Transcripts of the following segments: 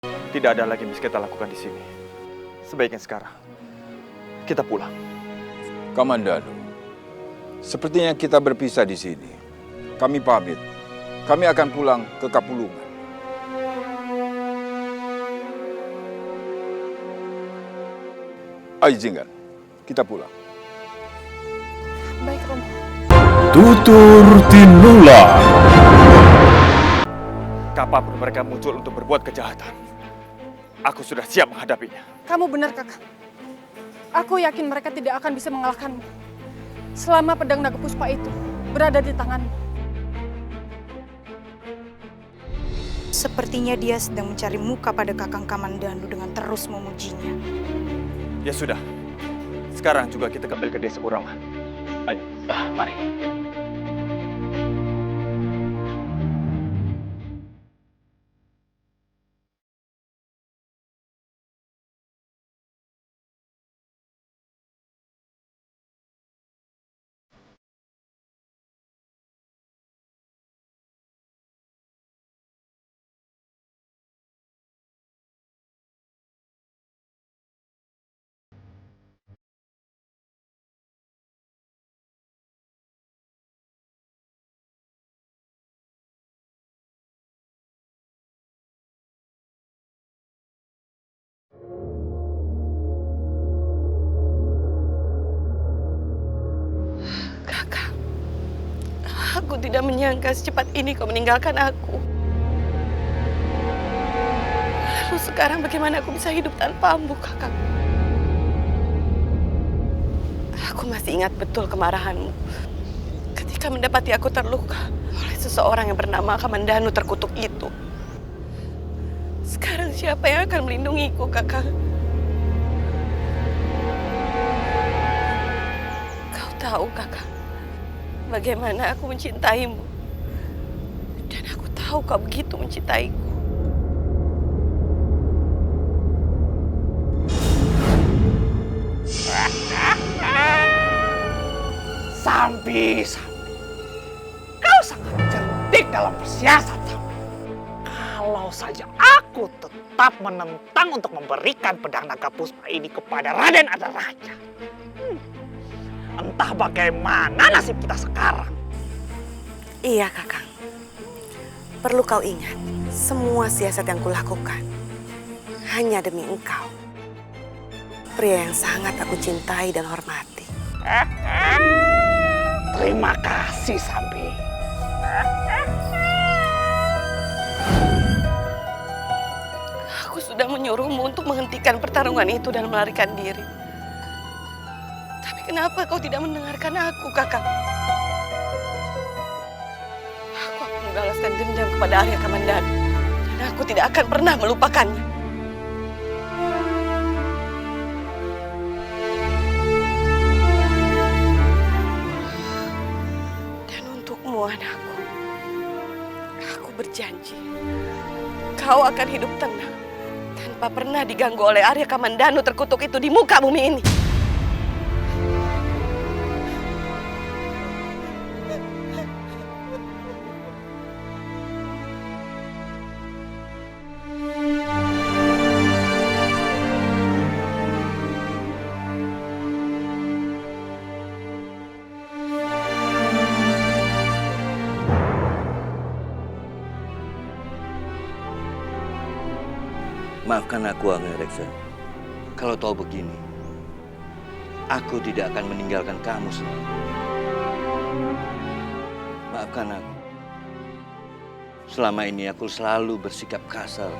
Tidak ada lagi yang bisa kita lakukan di sini. Sebaiknya sekarang kita pulang. Kamandanu, sepertinya kita berpisah di sini. Kami pamit. Kami akan pulang ke Kapulungan. Ayo Jinggan, kita pulang. Baik, Romo. Tutur Tinular. Kapanpun mereka muncul untuk berbuat kejahatan, aku sudah siap menghadapinya. Kamu benar, Kakak. Aku yakin mereka tidak akan bisa mengalahkanmu selama pedang naga puspa itu berada di tanganmu. Sepertinya dia sedang mencari muka pada Kakang Kamandanu dengan terus memujinya. Ya sudah, sekarang juga kita kembali ke desa Kurawan. Ayo, mari. Kakak, aku tidak menyangka secepat ini kau meninggalkan aku. Lalu sekarang bagaimana aku bisa hidup tanpamu, Kakak? Aku masih ingat betul kemarahanmu ketika mendapati aku terluka oleh seseorang yang bernama Kamandanu terkutuk itu. Sekarang siapa yang akan melindungiku, Kakak? Kau tahu, Kakak, bagaimana aku mencintaimu. Dan aku tahu kau begitu mencintaiku. Sambi. Kau sangat cerdik dalam bersiasat, Sambi. Kalau saja aku tetap menentang untuk memberikan pedang naga puspa ini kepada Raden Adaraja. Entah bagaimana nasib kita sekarang. Iya, Kakang. Perlu kau ingat, semua siasat yang kulakukan hanya demi engkau. Pria yang sangat aku cintai dan hormati. Terima kasih, Sambi. Aku sudah menyuruhmu untuk menghentikan pertarungan itu dan melarikan diri. Tapi kenapa kau tidak mendengarkan aku, Kakang? Aku akan membalaskan dendam kepada Arya Kamandanu. Dan aku tidak akan pernah melupakannya. Dan untukmu, anakku, aku berjanji, kau akan hidup tenang tanpa pernah diganggu oleh Arya Kamandanu terkutuk itu di muka bumi ini. Maafkan aku, Anggereksa. Kalau tahu begini, aku tidak akan meninggalkan kamu sendiri. Maafkan aku. Selama ini aku selalu bersikap kasar.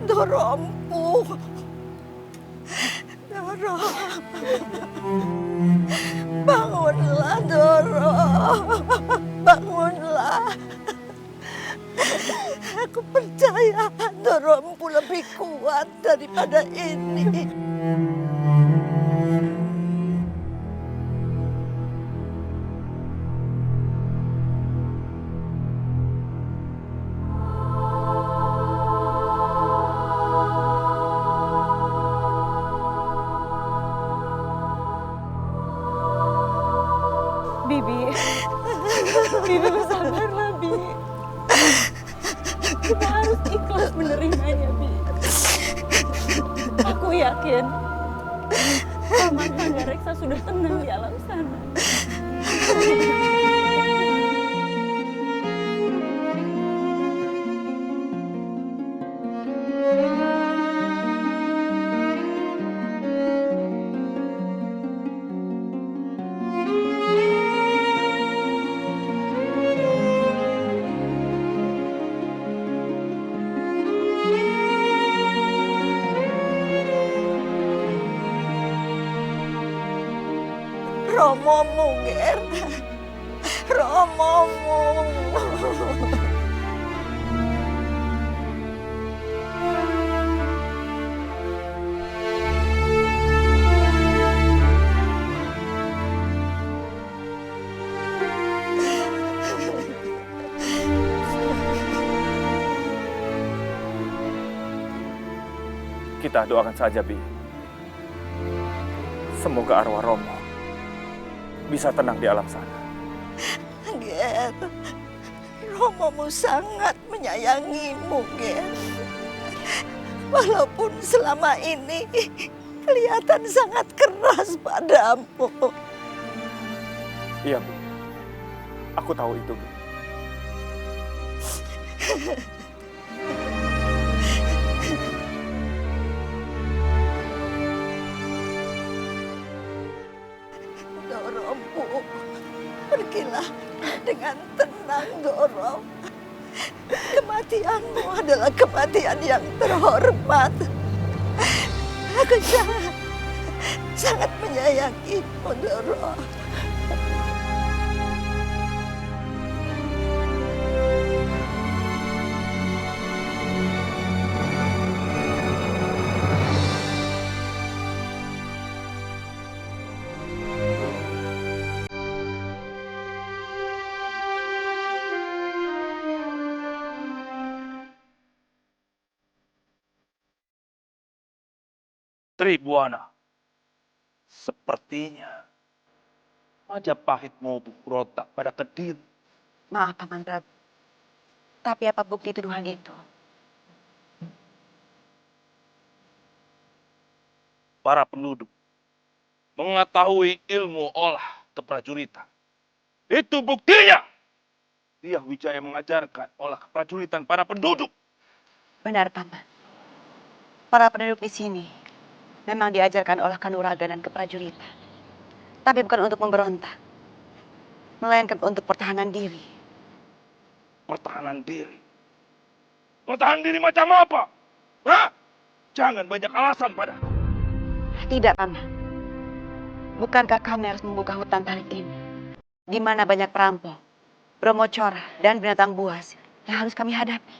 Doro empu. Doro. Bangunlah, Doro. bangunlah. Aku percaya Doromu lebih kuat daripada ini. Bibi, Bibi bersabarlah, Bi. Kita harus ikhlas menerimanya, Bi. Aku yakin Paman Kanda Reksa sudah tenang di alam sana. Romomu, Ger. Romomu. Kita doakan saja, Bi. Semoga arwah Romo bisa tenang di alam sana. Ger, Romomu sangat menyayangimu, Ger. Walaupun selama ini kelihatan sangat keras padamu. Iya, Bi. Aku tahu itu, Bi. Doromu, pergilah dengan tenang, Doro. Kematianmu adalah kematian yang terhormat. Aku sangat menyayangimu, Doro. Tribuana, sepertinya Majapahit mau berontak pada Kediri. Maaf, Paman Prabu. Tapi apa bukti tuduhan itu? Para penduduk mengetahui ilmu olah keprajuritan. Itu buktinya. Dia Wijaya mengajarkan olah keprajuritan para penduduk. Benar, Paman. Para penduduk di sini memang diajarkan olah kanuragan dan keprajuritan. Tapi bukan untuk memberontak, melainkan untuk pertahanan diri. Pertahanan diri? Pertahanan diri macam apa? Hah? Jangan banyak alasan padaku. Tidak, Paman. Bukankah kami harus membuka hutan tarik ini? Di mana banyak perampok, bromocora, dan binatang buas yang harus kami hadapi.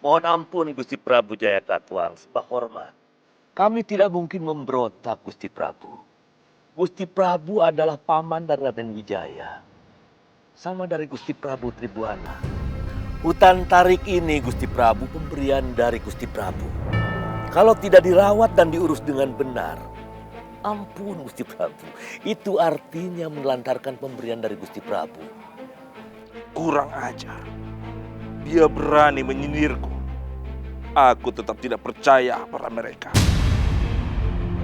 Mohon ampun Gusti Prabu Jayakatwang, sebab hormat. Kami tidak mungkin memberontak, Gusti Prabu. Gusti Prabu adalah paman dari Raden Wijaya. Sama dari Gusti Prabu Tribuana. Hutan tarik ini, Gusti Prabu, pemberian dari Gusti Prabu. Kalau tidak dirawat dan diurus dengan benar, ampun Gusti Prabu, itu artinya menelantarkan pemberian dari Gusti Prabu. Kurang ajar. Dia berani menyindirku. Aku tetap tidak percaya pada mereka.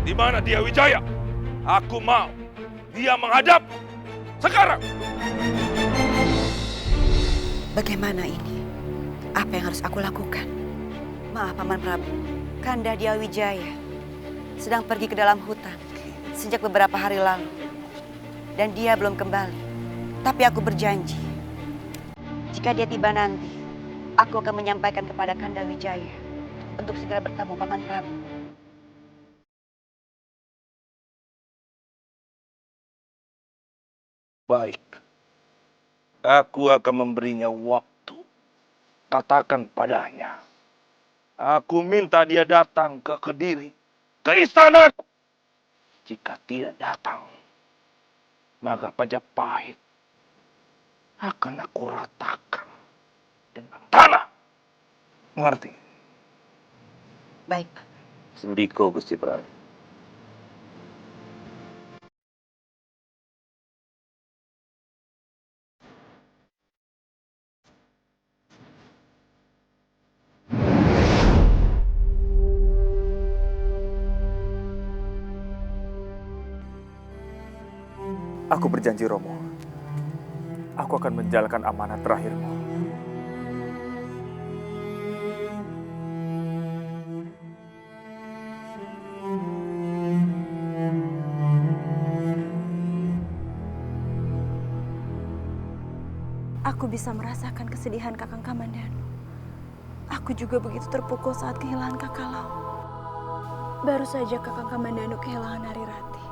Di mana dia Wijaya? Aku mau dia menghadap sekarang. Bagaimana ini? Apa yang harus aku lakukan? Maaf, Paman Prabu. Kanda Dia Wijaya sedang pergi ke dalam hutan sejak beberapa hari lalu. Dan dia belum kembali. Tapi aku berjanji, jika dia tiba nanti, aku akan menyampaikan kepada Kanda Wijaya untuk segera bertemu Paman Prabu. Baik. Aku akan memberinya waktu. Katakan padanya, aku minta dia datang ke Kediri, ke istanaku. Jika tidak datang, maka Majapahit akan aku ratakan dengan tanah. Mengerti? Baik. Sendiko Gusti Prabu. Aku berjanji, Romo. Aku akan menjalankan amanat terakhirmu. Aku bisa merasakan kesedihan Kakang Kamandanu. Aku juga begitu terpukul saat kehilangan Kakalau. Baru saja Kakang Kamandanu kehilangan Narirati.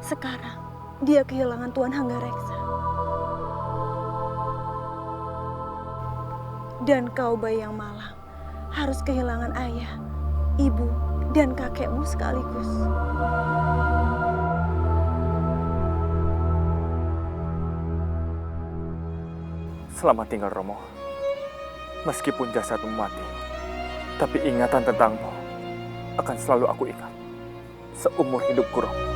Sekarang dia kehilangan Tuan Hanggareksa. Dan kau Bayang Malang harus kehilangan ayah, ibu, dan kakekmu sekaligus. Selamat tinggal, Romo. Meskipun jasadmu mati, tapi ingatan tentangmu akan selalu aku ingat seumur hidupku, Romo.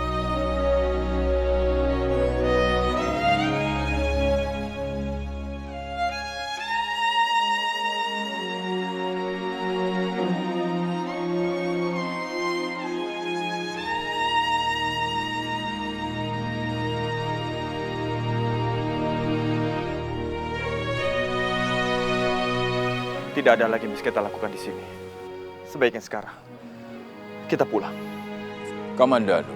Tidak ada lagi yang bisa kita lakukan di sini. Sebaiknya sekarang kita pulang. Kamandanu,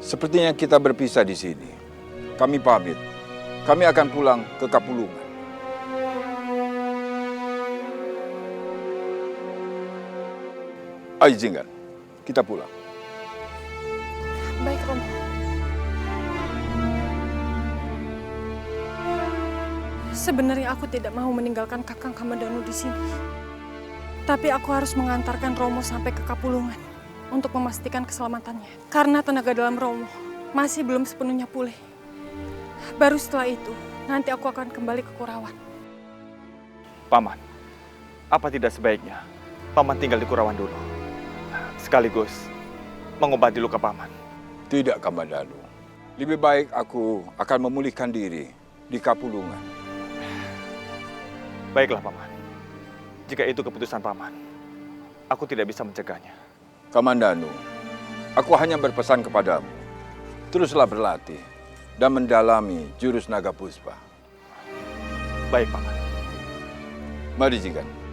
sepertinya kita berpisah di sini. Kami pamit. Kami akan pulang ke Kapulungan. Izinkan, kita pulang. Baik, Romo. Sebenarnya aku tidak mau meninggalkan Kakang Kamandanu di sini. Tapi aku harus mengantarkan Romo sampai ke Kapulungan untuk memastikan keselamatannya. Karena tenaga dalam Romo masih belum sepenuhnya pulih. Baru setelah itu, nanti aku akan kembali ke Kurawan. Paman, apa tidak sebaiknya Paman tinggal di Kurawan dulu? Sekaligus mengobati luka Paman. Tidak, Kamandanu. Lebih baik aku akan memulihkan diri di Kapulungan. Baiklah, Paman. Jika itu keputusan Paman, aku tidak bisa mencegahnya. Kamandanu, aku hanya berpesan kepadamu. Teruslah berlatih dan mendalami jurus naga puspa. Baik, Paman. Mari, Jikan.